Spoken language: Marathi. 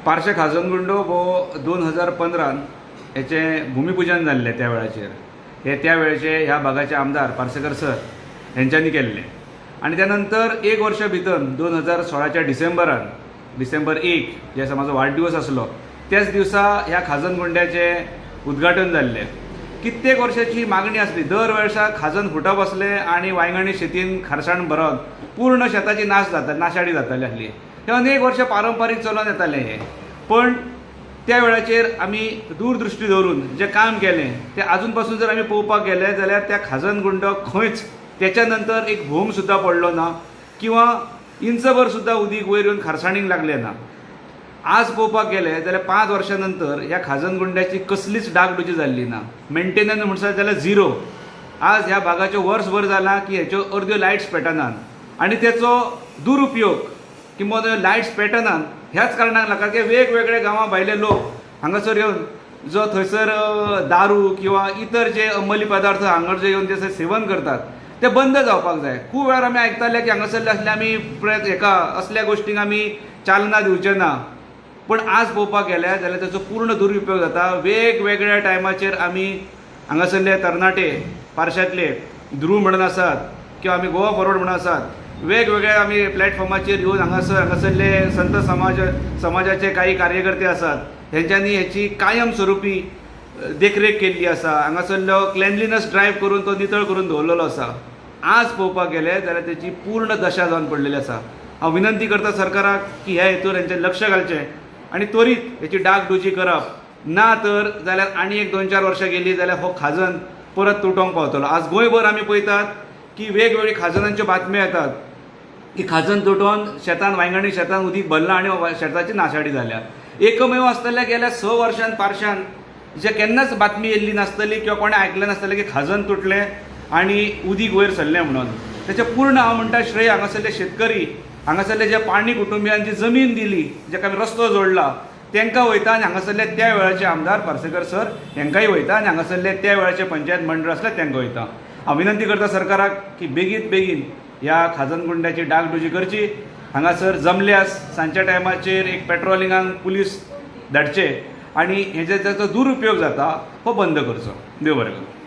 पार्शे खाजनगुंडो हो 2015 याचे भूमिपूजन जाल्ले त्या वेळाचेर हे त्या वेळेचे ह्या भागाचे आमदार पार्सेकर सर यांच्यानी केल्ले आणि त्यानंतर एक वर्ष भितर 2016च्या डिसेंबर 1 जे माझो वाढदिवस आसलो त्याच दिवसा ह्या खाजनगुंड्याचे उद्घाटन जाल्ले। कित्येक वर्षाची मागणी आसली, दर वर्सा खाजन फुटप आसले आणि वांयगणी शेतीन खारसाण भरत पूर्ण शेताची नाशाडी जाताली आसली। हे अनेक वर्ष पारंपारीक चलून येताले हे, पण त्या वेळाचेर आमी दूरदृष्टी दवरून जे काम केलें ते आजून पासून जर आमी पळोवपाक गेले जाल्यार त्या खाजनगुंडो खंयच त्याच्या नंतर एक भोम सुद्धा पडलो ना किंवा इंचभर सुद्धा उदीक वयर येवन खारसाणीक लागले ना। आज पळोवपाक गेले जाल्यार 5 वर्सां नंतर ह्या खाजनगुंड्याची कसलीच डागडुजी जाल्ली ना, मेंटेनन्स म्हणसर जाल्यार झिरो। आज ह्या भागाच्यो वर्सभर जाला की हेच्यो अर्द्यो लायट्स पेटनात आणि तेचो दुरुपयोग किंवा लायट्स पेटनात ह्याच कारणाक लागता की वेगवेगळे गांवां भायले लोक हांगासर येवन जो थंयसर दारू किंवा इतर जे अंमली पदार्थ हांगर जे येवन ते सेवन करतात ते बंद जावपाक जाय। खूब वेळार आमी आयकताले की हांगासरले असले आमी हेका असल्या गोश्टींक आमी चालना दिवचे ना, पण आज पळोवपाक गेले जाल्यार तेचो पूर्ण दुरुपयोग जाता। वेगवेगळ्या टायमाचेर आमी हांगासरले तरणाटे पार्शातले ध्रुव म्हणून आसात किंवा आमी गोवा फॉरवर्ड म्हणून आसात, वेगवेगळ्या आमी प्लॅटफॉर्माचेर येवन हांगासरले संत समाजाचे काही कार्यकर्ते आसात, हेंच्यांनी हेची कायम स्वरुपी देखरेख केल्ली आसा। हांगासरलो क्लेनलीनस ड्रायव्ह करून तो नितळ करून दवरलेलो आसा। आज पळोवपाक गेले जाल्यार तेची पूर्ण दशा जावन पडलेली आसा। हांव विनंती करता सरकाराक की ह्या हेतूर हेंचें लक्ष घालचें आणि त्वरीत हेची डागडुजी करप, ना तर जाल्यार आनी एक 2-4 वर्सां गेली जाल्यार हो खाजन परत तुटोंक पावतलो। आज गोंयभर आमी पळयतात की वेगवेगळी खाजनांच्यो बातम्यो येतात की खाजन तुटोन शेतान वांयगणी शेतान उदीक भरलां आणि शेताची नाशाडी जाल्या। एकमेव आसतले गेल्या 6 वर्षान पार्शान जे केन्नाच बातमी येयल्ली नासतली किंवा कोणें आयकलें नासतलें की खाजन तुटलें आणि उदीक वयर सरलें म्हणून। तेचें पूर्ण हांव म्हणटा श्रेय हांगासरले शेतकरी, हांगासरले जे पाणी कुटुंबियांक जी जमीन दिली, जेका आमी रस्तो जोडला तांकां वयता आनी हांगासरले त्या वेळाचे आमदार पार्सेकर सर हेंकांय वयता आनी हांगासरले त्या वेळाचे पंचायत मंडळ आसले तांकां वयता। हांव विनंती करता सरकाराक की बेगीत बेगीन ह्या खाजनगुंड्याची डागडुजी करची। हांगासर जमल्यास सांजच्या टायमाचेर एक पेट्रोलिंगाक पुलीस धाडचे आणि हेजे जाचो दुरुपयोग जाता हो बंद करचो। देव बरें करूं।